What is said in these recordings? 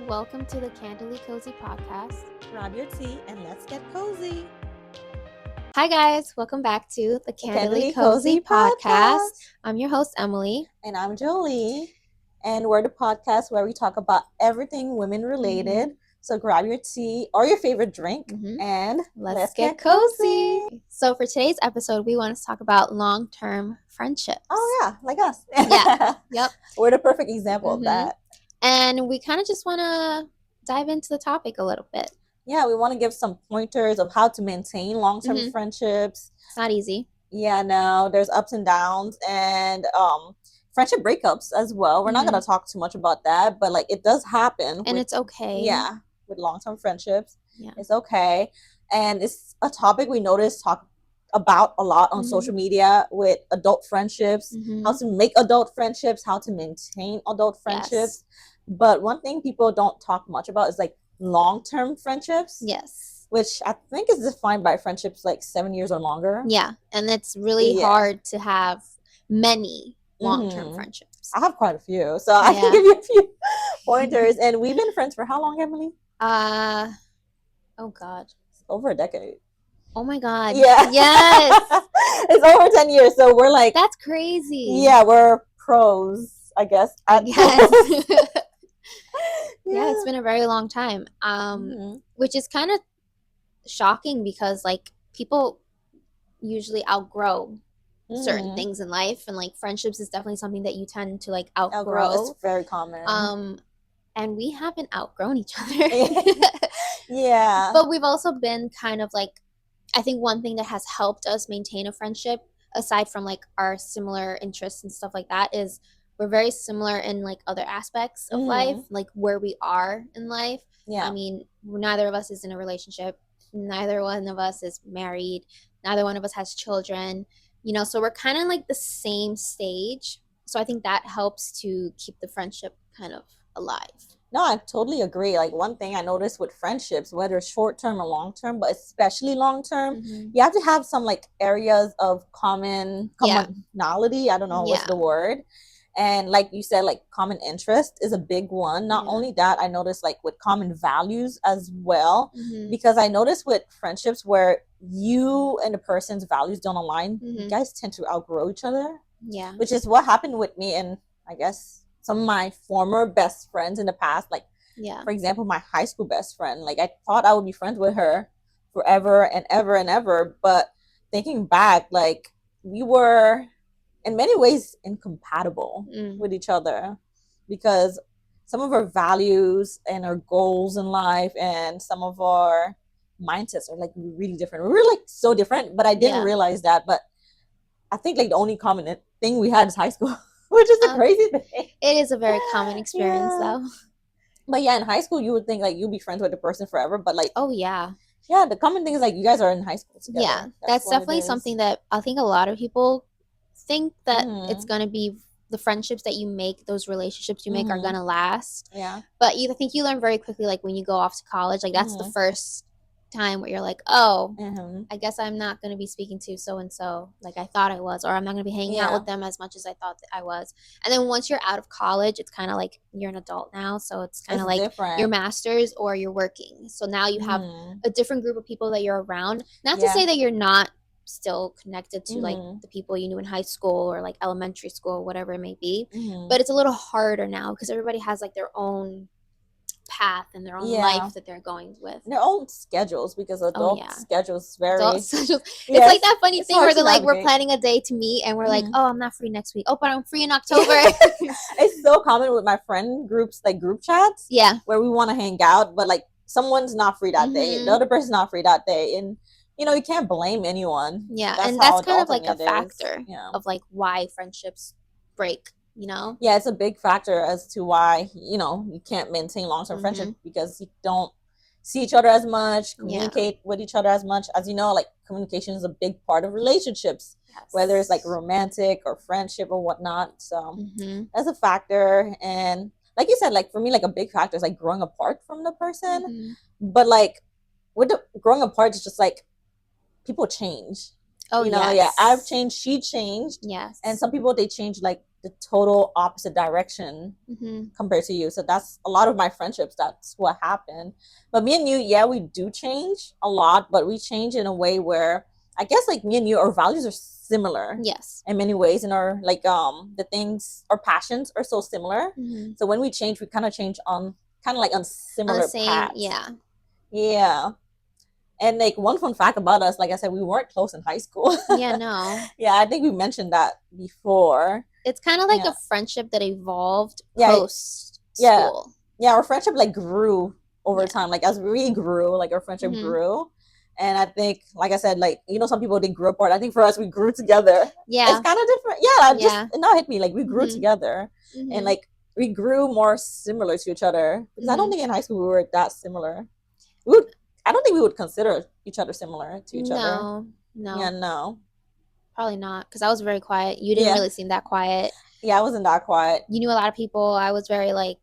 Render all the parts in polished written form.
welcome to the Candidly Cozy podcast. Grab your tea and let's get cozy. Hi guys, welcome back to the Candidly Candidly Cozy Cozy podcast. I'm your host, Emily. And I'm Jolie. And we're the podcast where we talk about everything women related. So grab your tea or your favorite drink and Let's get cozy. So for today's episode, we want to talk about long-term friendships. Oh yeah, like us. Yeah. Yep. We're the perfect example of that. And we kind of just want to dive into the topic a little bit. Yeah, we want to give some pointers of how to maintain long-term friendships. It's not easy. Yeah, no, there's ups and downs and friendship breakups as well. We're not going to talk too much about that, but like it does happen. And it's okay. Yeah, with long-term friendships. Yeah. It's okay. And it's a topic we notice talk about a lot on social media with adult friendships, how to make adult friendships, how to maintain adult friendships. Yes. But one thing people don't talk much about is like long-term friendships. Yes. Which I think is defined by friendships like 7 years or longer. Yeah. And it's really hard to have many long-term friendships. I have quite a few. So I can give you a few pointers. And we've been friends for how long, Emily? Oh God. Over a decade. Oh my God. Yeah. Yes. It's over 10 years. So we're like. That's crazy. Yeah, we're pros, I guess. Yes. Yeah, it's been a very long time. Which is kind of shocking because like people usually outgrow certain things in life, and like friendships is definitely something that you tend to like outgrow. It's very common. And we haven't outgrown each other. Yeah. But we've also been kind of like, I think one thing that has helped us maintain a friendship, aside from like our similar interests and stuff like that, is we're very similar in like other aspects of life, like where we are in life. Yeah. I mean, neither of us is in a relationship. Neither one of us is married. Neither one of us has children. You know, so we're kind of like the same stage. So I think that helps to keep the friendship kind of alive. No, I totally agree. Like one thing I noticed with friendships, whether short-term or long-term, but especially long-term, you have to have some like areas of commonality. I don't know what's the word. And like you said, like common interest is a big one. Not only that, I noticed like with common values as well, because I noticed with friendships where you and the person's values don't align, you guys tend to outgrow each other. Yeah. Which is what happened with me and I guess some of my former best friends in the past. Like, for example, my high school best friend. Like I thought I would be friends with her forever and ever and ever. But thinking back, like we were in many ways incompatible with each other because some of our values and our goals in life and some of our mindsets are like really different. We were like so different, but I didn't realize that. But I think like the only common thing we had is high school, which is a crazy thing. It is a very common experience though. But yeah, in high school you would think like you'll be friends with the person forever, but like yeah, the common thing is like you guys are in high school together. Yeah, that's definitely something that I think a lot of people think that it's going to be the friendships that you make, those relationships you make are going to last. Yeah. But I think you learn very quickly, like when you go off to college, like that's the first time where you're like, oh, I guess I'm not going to be speaking to so-and-so like I thought I was, or I'm not going to be hanging out with them as much as I thought that I was. And then once you're out of college, it's kind of like you're an adult now. So it's kind of like different. your master's or you're working. So now you have a different group of people that you're around. Not to say that you're not still connected to like the people you knew in high school or like elementary school, whatever it may be, but it's a little harder now because everybody has like their own path and their own life that they're going with, their own schedules, because adult schedules very it's like that funny thing where they're like, we're planning a day to meet and we're like, oh, I'm not free next week, oh, but I'm free in October. It's so common with my friend groups, like group chats, where we want to hang out, but like someone's not free that day, the other person's not free that day, and you know, you can't blame anyone. And that's kind of like a factor of like why friendships break, you know? Yeah, it's a big factor as to why, you know, you can't maintain long-term friendship because you don't see each other as much, communicate with each other as much. As you know, like communication is a big part of relationships, whether it's like romantic or friendship or whatnot. So that's a factor. And like you said, like for me, like a big factor is like growing apart from the person. But like with the growing apart, it's just like, people change. Oh, you know, I've changed, she changed. Yes. And some people, they change like the total opposite direction compared to you. So that's a lot of my friendships. That's what happened. But me and you, yeah, we do change a lot, but we change in a way where I guess like me and you, our values are similar. Yes. In many ways, and our like the things, our passions are so similar. So when we change, we kind of change on kind of like on similar paths. Yeah. Yeah. And like one fun fact about us, like I said, we weren't close in high school. Yeah, no. Yeah, I think we mentioned that before. It's kind of like a friendship that evolved post school. Yeah, our friendship like grew over time. Like as we grew, like our friendship grew. And I think, like I said, like, you know, some people didn't grow apart. I think for us, we grew together. Yeah. It's kind of different. Yeah, it now hit me. Like we grew together. And like we grew more similar to each other. Because I don't think in high school we were that similar. I don't think we would consider each other similar to each other. No. Yeah, no. Probably not, because I was very quiet. You didn't really seem that quiet. Yeah, I wasn't that quiet. You knew a lot of people. I was very like...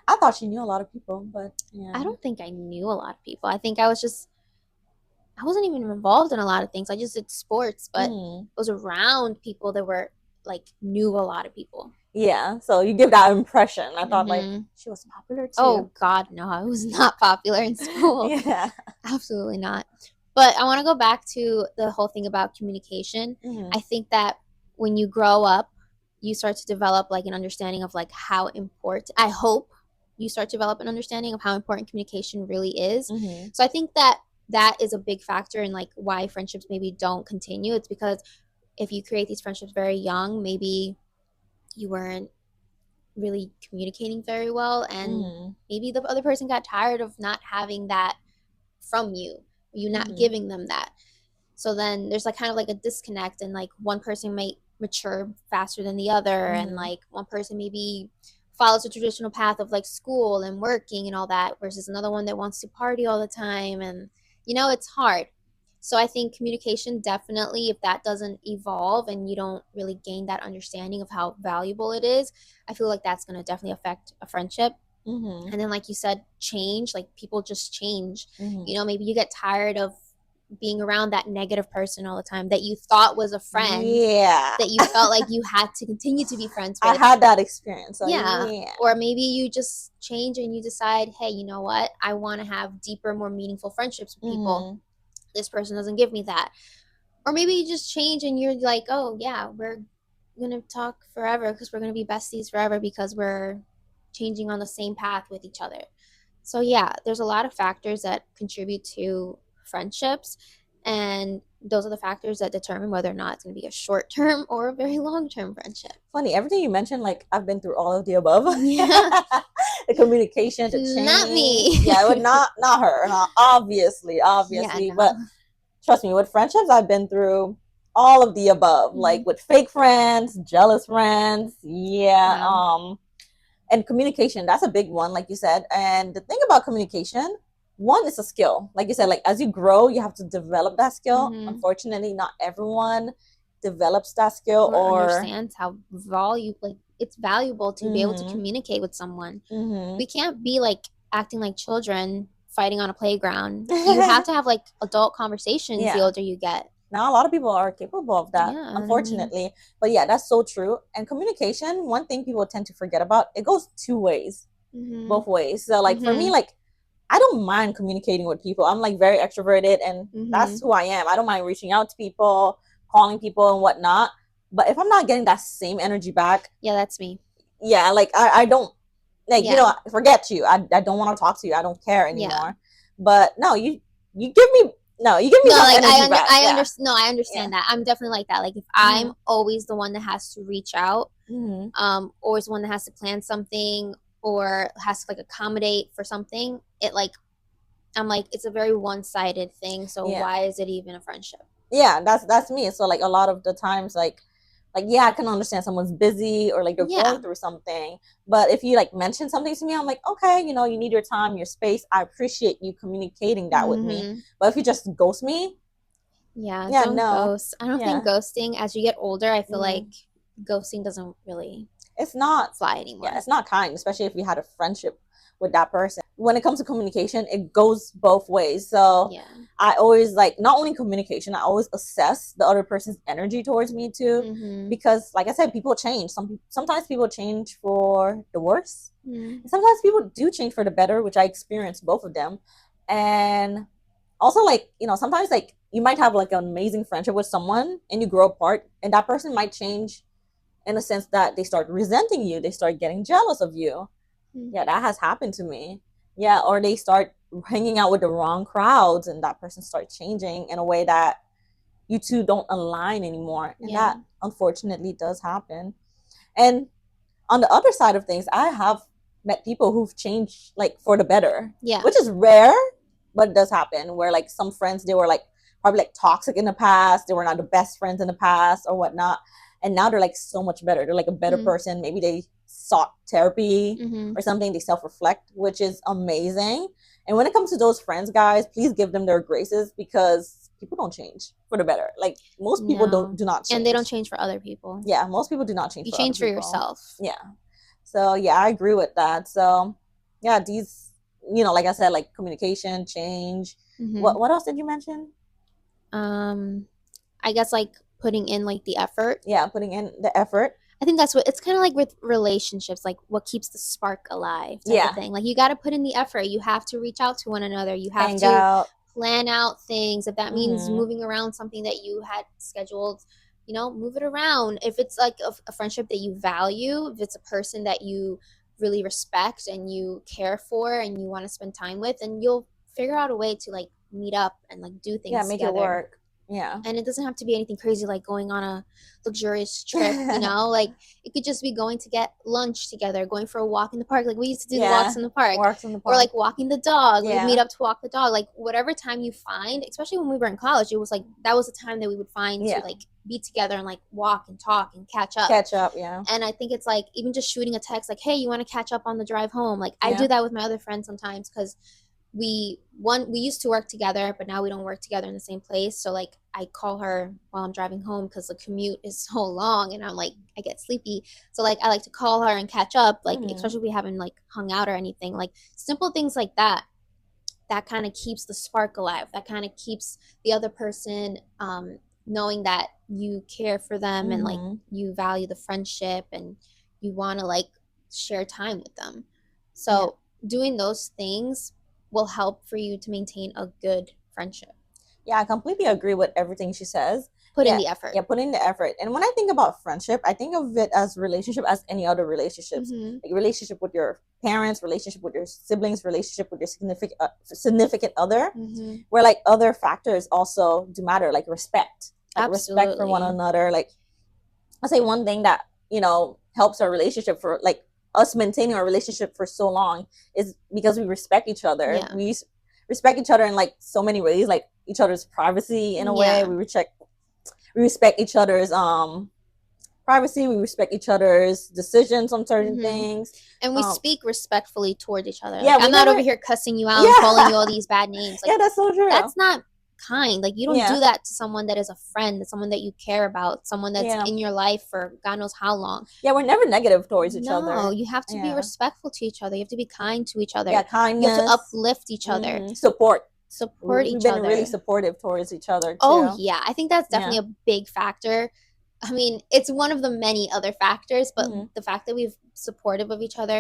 I thought you knew a lot of people, but yeah. I don't think I knew a lot of people. I think I wasn't even involved in a lot of things. I just did sports, but I was around people that were like knew a lot of people. Yeah, so you give that impression. I thought like she was popular too. Oh God, no, I was not popular in school. Yeah, absolutely not. But I want to go back to the whole thing about communication. I think that when you grow up, you start to develop like an understanding of like how important. I hope you start to develop an understanding of how important communication really is. So I think that is a big factor in like why friendships maybe don't continue. It's because if you create these friendships very young, maybe you weren't really communicating very well, and maybe the other person got tired of not having that from you, not giving them that. So then there's like kind of like a disconnect, and like one person might mature faster than the other, and like one person maybe follows the traditional path of like school and working and all that, versus another one that wants to party all the time, and you know, it's hard. So I think communication definitely, if that doesn't evolve and you don't really gain that understanding of how valuable it is, I feel like that's going to definitely affect a friendship. And then like you said, change, like people just change. You know, maybe you get tired of being around that negative person all the time that you thought was a friend. Yeah. That you felt like you had to continue to be friends with. I had that experience. So yeah. Or maybe you just change and you decide, hey, you know what? I want to have deeper, more meaningful friendships with people. This person doesn't give me that. Or maybe you just change and you're like, oh yeah, we're gonna talk forever because we're gonna be besties forever because we're changing on the same path with each other. So yeah, there's a lot of factors that contribute to friendships, and those are the factors that determine whether or not it's going to be a short-term or a very long-term friendship. Funny, everything you mentioned, like I've been through all of the above. Yeah. The communication, the change. Not me. Yeah, not her. Not, obviously. Yeah, no. But trust me, with friendships, I've been through all of the above. Like with fake friends, jealous friends. Yeah. And communication, that's a big one, like you said. And the thing about communication, one is a skill. Like you said, like as you grow, you have to develop that skill. Unfortunately, not everyone develops that skill or understands how it's valuable to be able to communicate with someone. We can't be like acting like children fighting on a playground. You have to have like adult conversations the older you get. Now a lot of people are capable of that, unfortunately. But yeah, that's so true. And communication, one thing people tend to forget about, it goes two ways, both ways. So like for me, like I don't mind communicating with people. I'm like very extroverted, and that's who I am. I don't mind reaching out to people, calling people and whatnot. But if I'm not getting that same energy back, yeah, that's me. Yeah, like I don't like you know, forget you. I don't want to talk to you. I don't care anymore. Yeah. But no, you give me like I understand that. I'm definitely like that. Like if I'm always the one that has to reach out, always the one that has to plan something or has to like accommodate for something, I'm like, it's a very one-sided thing. So why is it even a friendship? Yeah, that's me. So like a lot of the times, like yeah, I can understand someone's busy or like they're going through something. But if you like mention something to me, I'm like, okay, you know, you need your time, your space. I appreciate you communicating that with me. But if you just ghost me, don't ghost. I don't think ghosting, as you get older, I feel like ghosting doesn't really fly anymore. Yeah, it's not kind, especially if you had a friendship with that person. when it comes to communication, it goes both ways. So I always like not only communication, I always assess the other person's energy towards me too, because like I said, people change. Sometimes people change for the worse. Sometimes people do change for the better, which I experienced both of them. And also, like, you know, sometimes like you might have like an amazing friendship with someone and you grow apart, and that person might change in the sense that they start resenting you, they start getting jealous of you. Yeah, that has happened to me. Yeah, or they start hanging out with the wrong crowds and that person starts changing in a way that you two don't align anymore. And that unfortunately does happen. And on the other side of things, I have met people who've changed like for the better. Yeah. Which is rare, but it does happen where like some friends, they were like probably like toxic in the past, they were not the best friends in the past or whatnot. And now they're like so much better. They're like a better person. Maybe they sought therapy or something. They self-reflect, which is amazing. And when it comes to those friends, guys, please give them their graces, because people don't change for the better. Like most people do not change. And they don't change for other people. Yeah, most people do not change. You change for yourself. Yeah. So yeah, I agree with that. So yeah, these, you know, like I said, like communication, change. What else did you mention? I guess like putting in like the effort. Yeah, putting in the effort. I think that's what it's kind of like with relationships, like what keeps the spark alive type of thing. Like you got to put in the effort. You have to reach out to one another. You have Hang to out. Plan out things. If that means moving around something that you had scheduled, you know, move it around. If it's like a friendship that you value, if it's a person that you really respect and you care for and you want to spend time with, and you'll figure out a way to like meet up and like do things make together. It work. Yeah. And it doesn't have to be anything crazy like going on a luxurious trip, you know? Like it could just be going to get lunch together, going for a walk in the park. Like we used to do walks in the park. Or like walking the dog. We'd meet up to walk the dog. Like whatever time you find, especially when we were in college, it was like that was the time that we would find to like be together and like walk and talk and catch up. And I think it's like even just shooting a text like, hey, you want to catch up on the drive home? Like I do that with my other friends sometimes, because we used to work together, but now we don't work together in the same place. So like I call her while I'm driving home because the commute is so long and I'm like I get sleepy. So like I like to call her and catch up, like especially if we haven't like hung out or anything. Like simple things like that kind of keeps the spark alive. That kind of keeps the other person knowing that you care for them and like you value the friendship and you want to like share time with them. So doing those things will help for you to maintain a good friendship. Yeah, I completely agree with everything she says. Put in the effort. Yeah, put in the effort. And when I think about friendship, I think of it as relationship as any other relationships. Like relationship with your parents, relationship with your siblings, relationship with your significant other, where like other factors also do matter, like respect. Like respect for one another. Like I'll say one thing that, you know, helps our relationship for like us maintaining our relationship for so long is because we respect each other. We respect each other in like so many ways, like each other's privacy in a way. We respect each other's privacy. We respect each other's decisions on certain things, and we speak respectfully toward each other. Like, I'm not over here cussing you out and calling you all these bad names. Like, that's so true. That's not kind. Like you don't do that to someone that is a friend, that's someone that you care about, someone that's in your life for God knows how long. We're never negative towards each other. No, you have to be respectful to each other. You have to be kind to each other. Kindness. You have to uplift each other. Support each other. We've been really supportive towards each other too. Oh yeah, I think that's definitely a big factor. I mean, it's one of the many other factors, but the fact that we've supportive of each other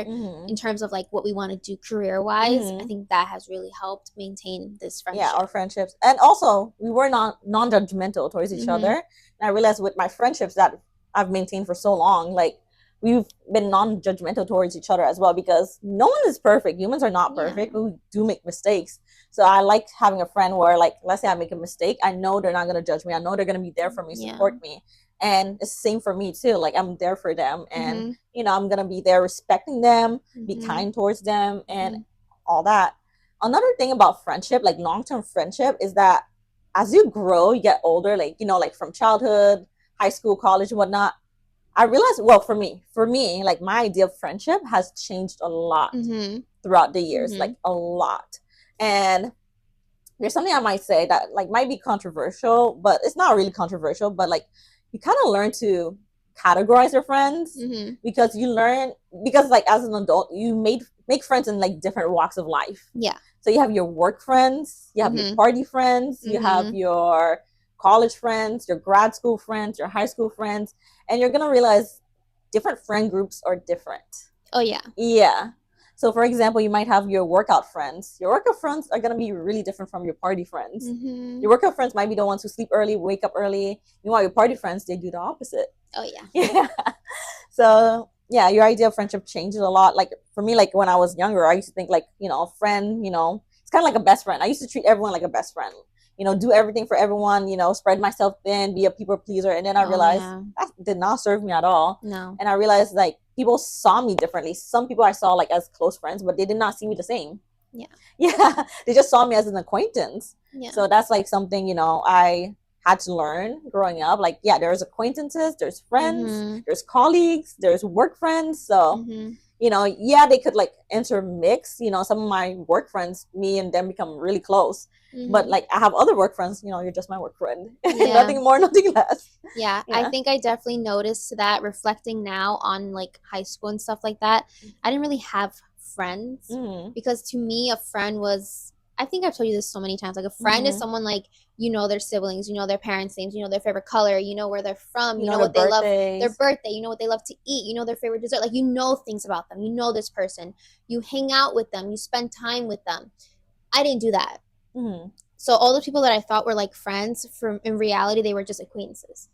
in terms of like what we want to do career-wise, I think that has really helped maintain this friendship. Yeah, our friendships. And also, we were non-judgmental towards each other. And I realized with my friendships that I've maintained for so long, like we've been non-judgmental towards each other as well, because no one is perfect. Humans are not perfect. We do make mistakes. So I like having a friend where like, let's say I make a mistake, I know they're not going to judge me. I know they're going to be there for me, support me. And it's the same for me too. Like I'm there for them, and you know, I'm gonna be there respecting them, be kind towards them, and all that. Another thing about friendship, like long-term friendship, is that as you grow, you get older, like, you know, like from childhood, high school, college, and whatnot. I realized, well, for me, like my idea of friendship has changed a lot throughout the years, like a lot. And there's something I might say that like might be controversial, but it's not really controversial, but like you kind of learn to categorize your friends, because you learn, because like as an adult you make friends in like different walks of life. Yeah. So you have your work friends, you have your party friends, you have your college friends, your grad school friends, your high school friends, and you're gonna realize different friend groups are different. Oh yeah. Yeah. So for example, you might have your workout friends. Your workout friends are gonna be really different from your party friends. Your workout friends might be the ones who sleep early, wake up early. You want your party friends, they do the opposite. Oh yeah. Yeah. So yeah, your idea of friendship changes a lot. Like for me, like when I was younger, I used to think like, a friend, it's kind of like a best friend. I used to treat everyone like a best friend. Do everything for everyone, spread myself thin, be a people pleaser. And then I realized that did not serve me at all. No. And I realized like people saw me differently. Some people I saw like as close friends, but they did not see me the same. Yeah. Yeah. They just saw me as an acquaintance. Yeah. So that's like something, I had to learn growing up. Like, yeah, there's acquaintances, there's friends, there's colleagues, there's work friends. So yeah, they could like intermix. Some of my work friends, me and them become really close. But like I have other work friends, you're just my work friend. Nothing more, nothing less. Yeah, I think I definitely noticed that reflecting now on like high school and stuff like that. I didn't really have friends because to me a friend was, I think I've told you this so many times, like a friend is someone like, their siblings, their parents' names, their favorite color, where they're from, you know what they love, their birthday, what they love to eat, their favorite dessert, like things about them, this person, you hang out with them, you spend time with them. I didn't do that. So all the people that I thought were like friends, in reality they were just acquaintances.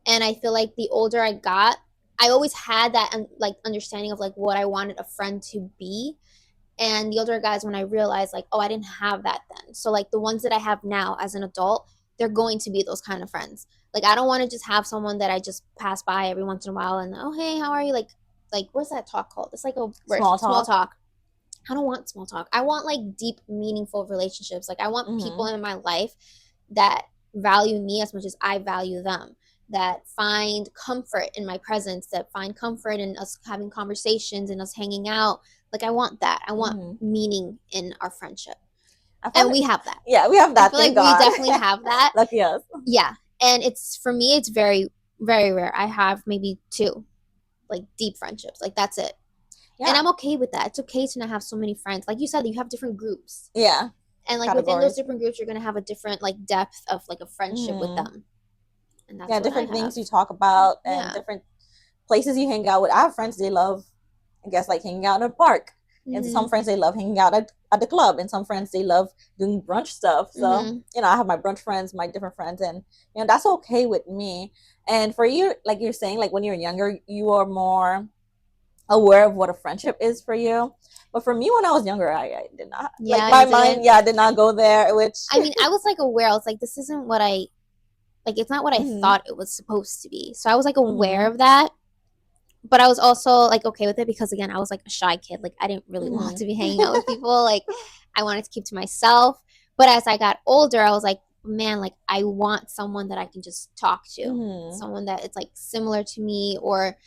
And I feel like the older I got, I always had that like understanding of like what I wanted a friend to be. And the older I got is when I realized like, oh, I didn't have that then. So like the ones that I have now as an adult, they're going to be those kind of friends. Like I don't want to just have someone that I just pass by every once in a while and, oh, hey, how are you? Like what's that talk called? It's like a small talk. I don't want small talk. I want like deep, meaningful relationships. Like I want people in my life that value me as much as I value them, that find comfort in my presence, that find comfort in us having conversations and us hanging out. Like I want that. I want meaning in our friendship. And we have that. Yeah, we have that. I feel like we definitely have that. Lucky us. Yeah. And for me, it's very, very rare. I have maybe 2 like deep friendships. Like that's it. Yeah. And I'm okay with that. It's okay to not have so many friends. Like you said, you have different groups. Yeah. And like within those different groups, you're going to have a different like depth of like a friendship with them. And that's different things you talk about and different places you hang out with. I have friends, they love, I guess, like hanging out in a park. And some friends, they love hanging out at the club. And some friends, they love doing brunch stuff. So, I have my brunch friends, my different friends. And, that's okay with me. And for you, like you're saying, like when you're younger, you are more aware of what a friendship is for you. But for me, when I was younger, I did not. Yeah, like my mind, did not go there. Which I mean, I was like aware. I was like, this isn't what it's not what I thought it was supposed to be. So I was like aware of that. But I was also like okay with it because again, I was like a shy kid. Like I didn't really want to be hanging out with people. Like I wanted to keep to myself. But as I got older, I was like, man, like I want someone that I can just talk to. Someone that it's like similar to me or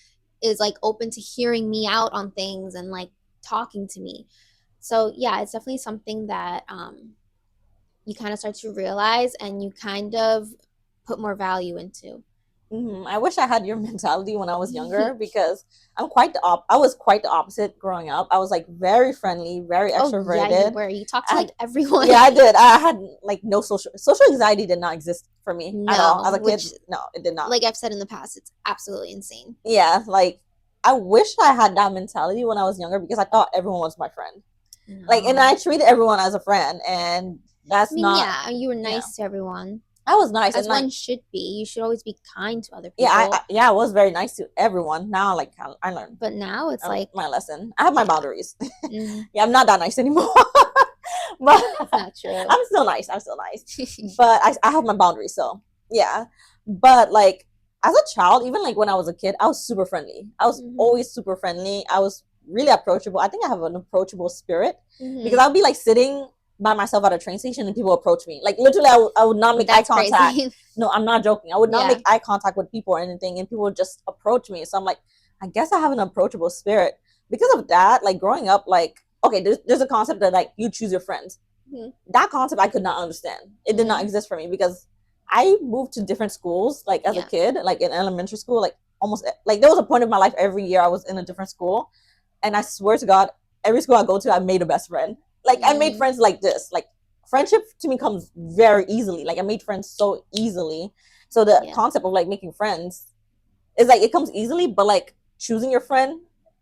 is like open to hearing me out on things and like talking to me. So yeah, it's definitely something that you kind of start to realize and you kind of put more value into. I wish I had your mentality when I was younger because I was quite the opposite growing up. I was like very friendly, very extroverted. Yeah, you were. You talked to like everyone. Yeah, I did. I had like no social anxiety did not exist for me at all. As a kid, no, it did not. Like I've said in the past, it's absolutely insane. Yeah, like I wish I had that mentality when I was younger because I thought everyone was my friend. No. Like, and I treated everyone as a friend, and that's not. Yeah, you were nice to everyone. I was nice, as one should be. You should always be kind to other people. Yeah, I was very nice to everyone. Now, like I learned, but now it's like my lesson. I have my boundaries. Yeah, I'm not that nice anymore. But that's not true. I'm still nice. But I have my boundaries. So yeah, but like as a child, even like when I was a kid, I was super friendly. I was always super friendly. I was really approachable. I think I have an approachable spirit because I'll be like sitting by myself at a train station and people approach me. Like literally I would not make eye contact. Crazy. No, I'm not joking. I would not make eye contact with people or anything and people would just approach me. So I'm like, I guess I have an approachable spirit. Because of that, like growing up, like, okay, there's a concept that like you choose your friends. That concept I could not understand. It did not exist for me because I moved to different schools like as a kid, like in elementary school, like almost like there was a point in my life every year I was in a different school, and I swear to God, every school I go to, I made a best friend. Like I made friends like this. Like friendship to me comes very easily. Like I made friends so easily. So the concept of like making friends is like it comes easily, but like choosing your friend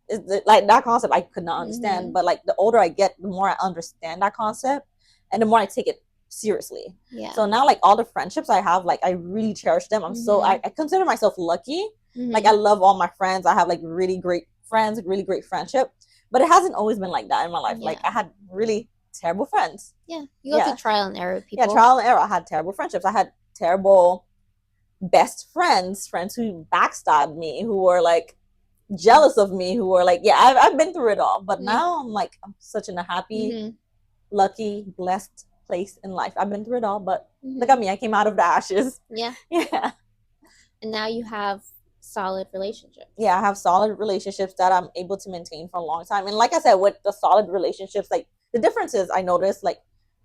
is like that concept I could not understand. But like the older I get, the more I understand that concept, and the more I take it seriously. So now like all the friendships I have, like I really cherish them. I'm so I consider myself lucky. Like I love all my friends. I have like really great friends, really great friendship. But it hasn't always been like that in my life. Like I had really terrible friends. You go through trial and error with people. Yeah, trial and error. I had terrible friendships. I had terrible best friends who backstabbed me, who were like jealous of me, who were like, I've been through it all. But now I'm like, I'm such in a happy, lucky, blessed place in life. I've been through it all, but look at me. I came out of the ashes. Yeah. And now you have solid relationships. I have solid relationships that I'm able to maintain for a long time. And like I said, with the solid relationships, like the difference is I noticed like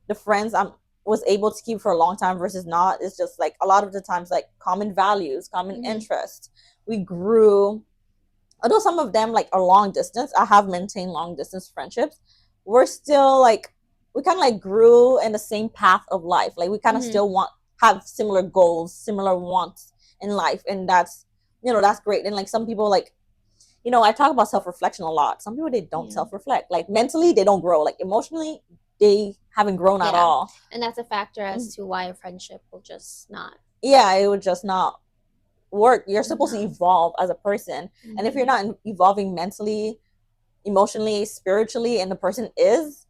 the friends I was able to keep for a long time versus not is just like a lot of the times like common values, common interests. We grew, although some of them like are long distance, I have maintained long distance friendships. We're still like, we kind of like grew in the same path of life. Like we kind of still have similar goals, similar wants in life. And that's, that's great. And like some people like, I talk about self-reflection a lot. Some people, they don't self-reflect. Like mentally, they don't grow. Like emotionally, they haven't grown at all. And that's a factor as to why a friendship will just not. It would just not work. You're supposed to evolve as a person. And if you're not evolving mentally, emotionally, spiritually, and the person is,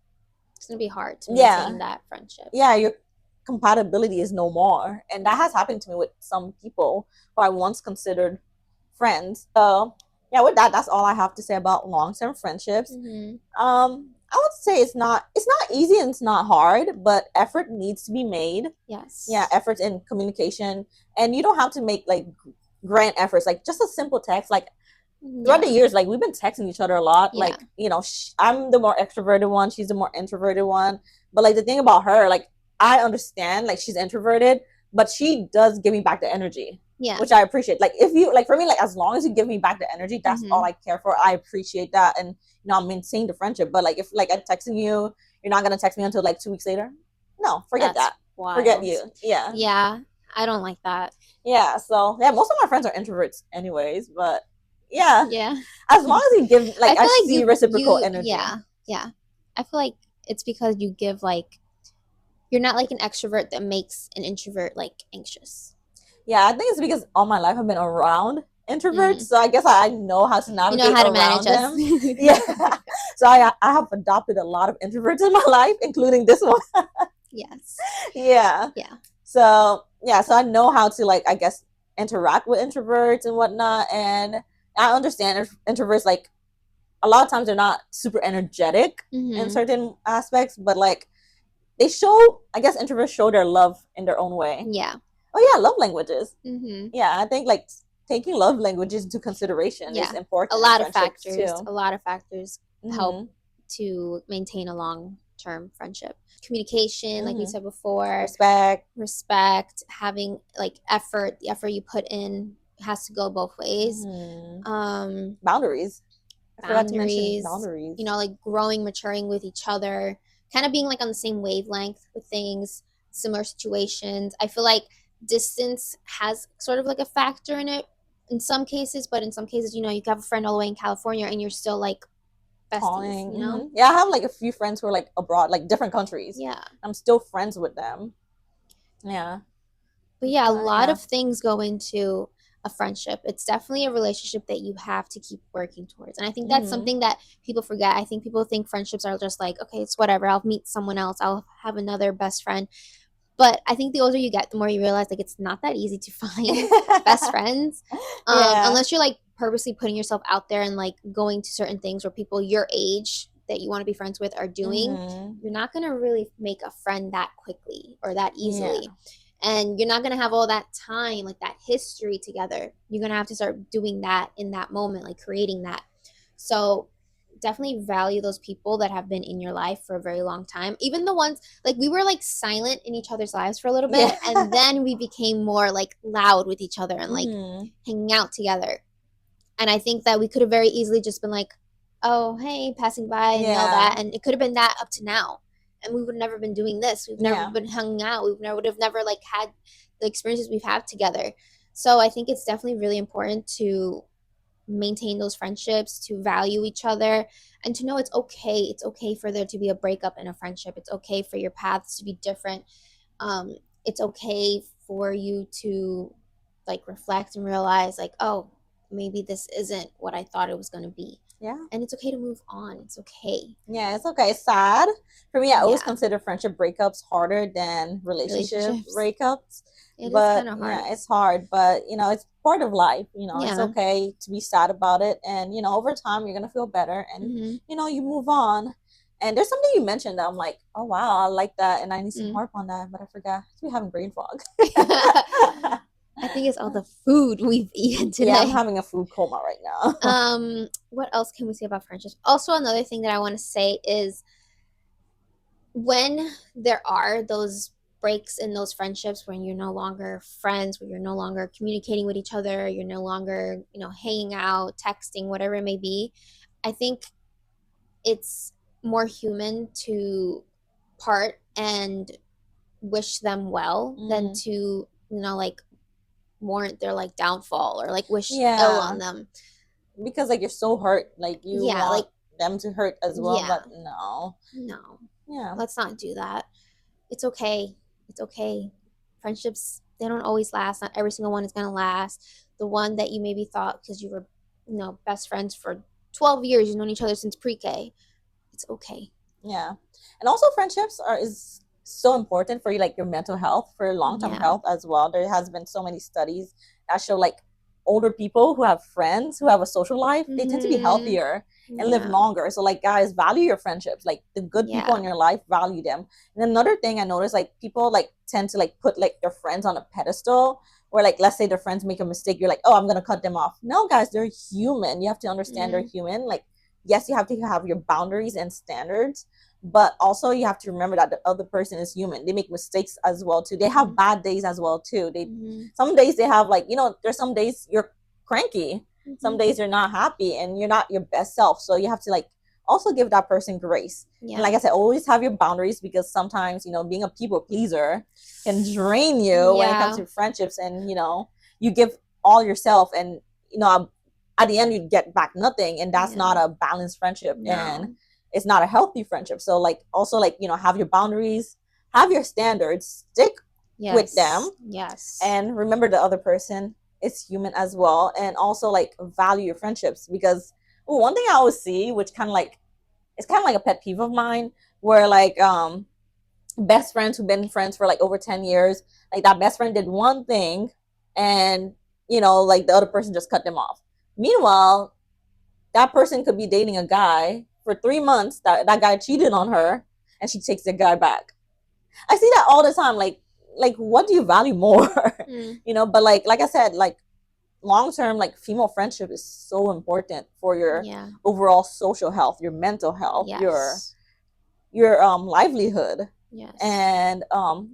it's going to be hard to maintain that friendship. Your compatibility is no more. And that has happened to me with some people who I once considered friends. So with that, that's all I have to say about long-term friendships. I would say it's not easy and it's not hard, but effort needs to be made. Yes. Effort in communication. And you don't have to make like grand efforts, like just a simple text. Like throughout the years, like we've been texting each other a lot. Like, I'm the more extroverted one, she's the more introverted one. But like the thing about her, like I understand like she's introverted, but she does give me back the energy. Which I appreciate. Like if you like, for me, like as long as you give me back the energy, that's all I care for. I appreciate that, and I'm maintaining the friendship. But like if like I'm texting you, you're not gonna text me until like 2 weeks later. No, forget that. Wild. Forget you. Yeah, I don't like that. So most of my friends are introverts anyways, but as long as you give like I see reciprocal energy. I feel like it's because you give like, you're not like an extrovert that makes an introvert like anxious. I think it's because all my life I've been around introverts, so I guess I know how to navigate around them. So I have adopted a lot of introverts in my life, including this one. So so I know how to like, I guess, interact with introverts and whatnot, and I understand introverts, like a lot of times they're not super energetic in certain aspects, but like they show, I guess introverts show their love in their own way. Love languages. I think like taking love languages into consideration is important. A lot of factors help to maintain a long-term friendship. Communication, like you said before, respect, having like effort. The effort you put in has to go both ways. Boundaries. Boundaries. Like growing, maturing with each other, kind of being like on the same wavelength with things, similar situations. I feel like distance has sort of like a factor in it in some cases, but in some cases, you can have a friend all the way in California and you're still like besties, I have like a few friends who are like abroad, like different countries. I'm still friends with them. But a lot of things go into a friendship. It's definitely a relationship that you have to keep working towards, and I think that's something that people forget. I think people think friendships are just like, okay, it's whatever, I'll meet someone else, I'll have another best friend. But I think the older you get, the more you realize like it's not that easy to find best friends, unless you're like purposely putting yourself out there and like going to certain things where people your age that you want to be friends with are doing. You're not going to really make a friend that quickly or that easily. And you're not going to have all that time, like that history together. You're going to have to start doing that in that moment, like creating that. So definitely value those people that have been in your life for a very long time. Even the ones, like we were like silent in each other's lives for a little bit. And then we became more like loud with each other and like hanging out together. And I think that we could have very easily just been like, oh, hey, passing by and all that. And it could have been that up to now. And we would have never been doing this. We've never been hanging out. We would have never like had the experiences we've had together. So I think it's definitely really important to maintain those friendships, to value each other, and to know it's okay. It's okay for there to be a breakup in a friendship. It's okay for your paths to be different. It's okay for you to like reflect and realize like, oh, maybe this isn't what I thought it was going to be. Yeah. And it's okay to move on. It's okay. Yeah, it's okay. It's sad. For me, I always consider friendship breakups harder than relationship breakups. It is but kind of hard. Yeah, it's hard, but you know, it's part of life. You know, it's okay to be sad about it, and you know, over time, you're gonna feel better, and you know, you move on. And there's something you mentioned that I'm like, oh wow, I like that, and I need to harp on that, but I forgot. We're having brain fog. I think it's all the food we've eaten today. Yeah, I'm having a food coma right now. What else can we say about friendships? Also, another thing that I want to say is when there are those breaks in those friendships, when you're no longer friends, when you're no longer communicating with each other, you're no longer, you know, hanging out, texting, whatever it may be, I think it's more human to part and wish them well than to, you know, like warrant their like downfall or like wish ill on them, because like you're so hurt, like you want like them to hurt as well. But no, let's not do that. It's okay. Friendships, they don't always last. Not every single one is gonna last. The one that you maybe thought because you were, you know, best friends for 12 years, you've known each other since pre-K, it's okay. Yeah. And also friendships is so important for you, like your mental health, for long-term health as well. There has been so many studies that show like older people who have friends who have a social life, they tend to be healthier and live longer. So like, guys, value your friendships, like the good people in your life, value them. And another thing I noticed, like people like tend to like put like their friends on a pedestal, where like, let's say their friends make a mistake, you're like, oh, I'm gonna cut them off. No, guys, they're human. You have to understand they're human. Like, yes, you have to have your boundaries and standards, but also you have to remember that the other person is human. They make mistakes as well too. They have bad days as well too. They some days they have like, you know, there's some days you're cranky, some days you're not happy and you're not your best self. So you have to like also give that person grace. And like I said, always have your boundaries, because sometimes, you know, being a people pleaser can drain you when it comes to friendships, and you know, you give all yourself and you know, at the end you get back nothing, and that's not a balanced friendship. And it's not a healthy friendship. So like, also like, you know, have your boundaries, have your standards, stick with them. And remember the other person is human as well. And also like value your friendships, because one thing I always see, which kind of like, it's kind of like a pet peeve of mine, where like best friends who've been friends for like over 10 years, like that best friend did one thing and you know, like the other person just cut them off. Meanwhile, that person could be dating a guy for 3 months, that guy cheated on her and she takes the guy back. I see that all the time. Like what do you value more? You know, but like I said, like long-term, like female friendship is so important for your overall social health, your mental health, your livelihood. And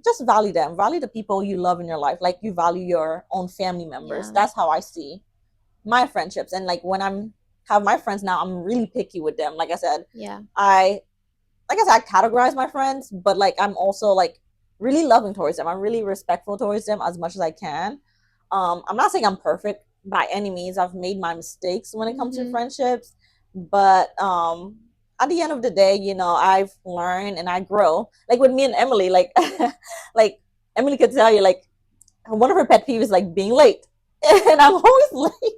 just value them, value the people you love in your life, like you value your own family members. That's how I see my friendships. And like when I'm have my friends now, I'm really picky with them. Like I said, I categorize my friends, but like I'm also like really loving towards them. I'm really respectful towards them as much as I can. I'm not saying I'm perfect by any means. I've made my mistakes when it comes to friendships, but at the end of the day, you know, I've learned and I grow. Like with me and Emily, like like Emily could tell you, like one of her pet peeves is like being late, and I'm always late.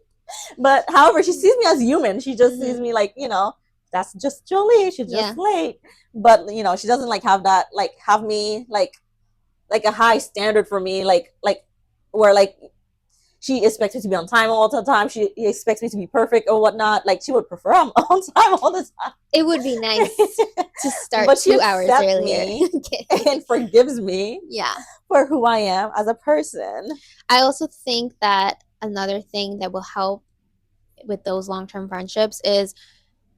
But however, she sees me as human. She just sees me like, you know, that's just Jolie. She's just late. But you know, she doesn't like have that, like have me like a high standard for me, like where like she expects me to be on time all the time. She expects me to be perfect or whatnot. Like she would prefer I'm on time all the time. It would be nice to start but 2 hours earlier. And forgives me for who I am as a person. I also think that another thing that will help with those long-term friendships is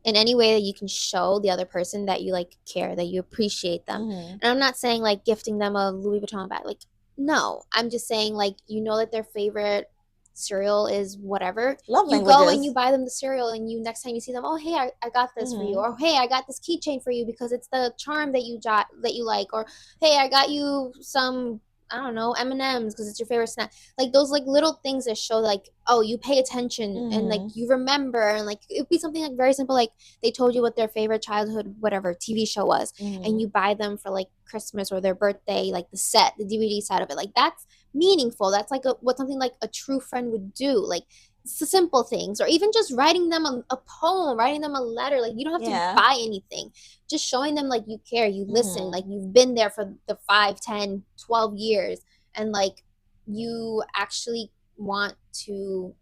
in any way that you can show the other person that you like care, that you appreciate them. And I'm not saying like gifting them a Louis Vuitton bag. Like, no, I'm just saying like, you know, that their favorite cereal is whatever. Love you languages. go and you buy them the cereal, and you next time you see them, oh hey, I got this for you, or hey, I got this keychain for you because it's the charm that you like, or hey, I got you some, I don't know, M&Ms because it's your favorite snack. Like those like little things that show like, oh, you pay attention and like you remember, and like it'd be something like very simple, like they told you what their favorite childhood whatever TV show was, and you buy them for like Christmas or their birthday, like the DVD set of it. Like that's meaningful. That's like what something like a true friend would do. Like simple things, or even just writing them a poem, writing them a letter. Like you don't have to buy anything, just showing them like you care, you listen, like you've been there for the 5, 10, 12 years, and like you actually want to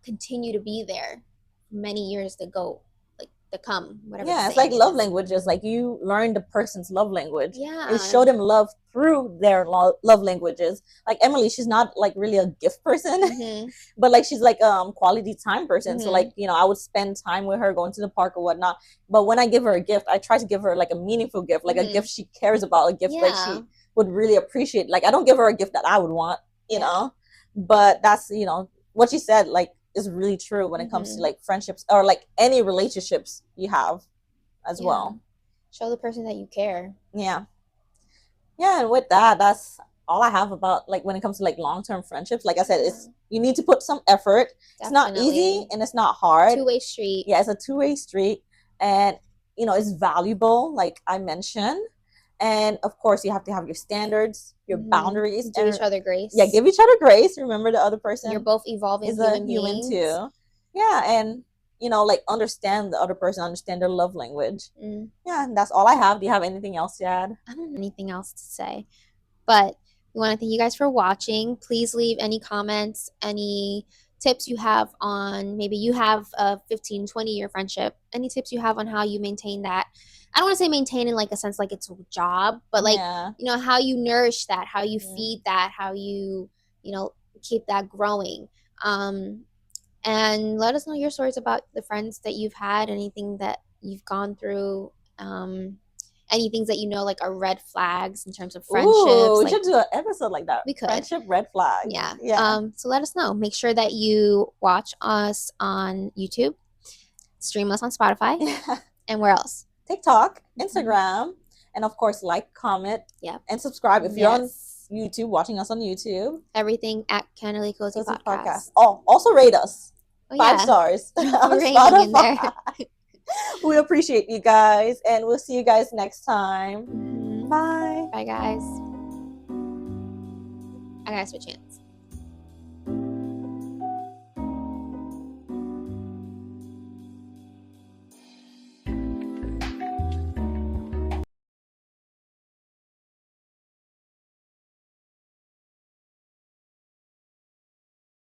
continue to be there many years to go, like to come, whatever. Yeah, it's like love languages. Like you learn the person's love language. Yeah, and show them love through their love languages. Like Emily, she's not like really a gift person, but like she's like quality time person. So like, you know, I would spend time with her, going to the park or whatnot. But when I give her a gift, I try to give her like a meaningful gift, like a gift she cares about, a gift that she would really appreciate. Like I don't give her a gift that I would want, you know. But that's, you know, what she said like is really true when it comes to like friendships or like any relationships you have as well. Show the person that you care. Yeah, and with that, that's all I have about like when it comes to like long-term friendships. Like I said, it's you need to put some effort. Definitely. It's not easy and it's not hard. Two-way street. Yeah, it's a two-way street, and you know, it's valuable, like I mentioned. And of course, you have to have your standards, your boundaries. Give each other grace. Yeah, give each other grace. Remember, the other person, you're both evolving is a human too. Yeah, and you know, like understand the other person, understand their love language. Yeah, and that's all I have. Do you have anything else to add? I don't have anything else to say, but we want to thank you guys for watching. Please leave any comments, any tips you have on, maybe you have a 15, 20-year friendship, any tips you have on how you maintain that. I don't want to say maintain in like a sense like it's a job, but like, you know, how you nourish that, how you feed that, how you know, keep that growing. And let us know your stories about the friends that you've had, anything that you've gone through, any things that you know like are red flags in terms of friendships. Ooh, we like, should do an episode like that. We could. Friendship red flags. Yeah. So let us know. Make sure that you watch us on YouTube, stream us on Spotify, and where else? TikTok, Instagram, and of course like, comment, and subscribe if you're on YouTube, watching us on YouTube. Everything at Candidly Cozy Podcast. Oh, also rate us. 5 stars. Rating in there. We appreciate you guys, and we'll see you guys next time. Bye. Bye, guys. I gotta switch in.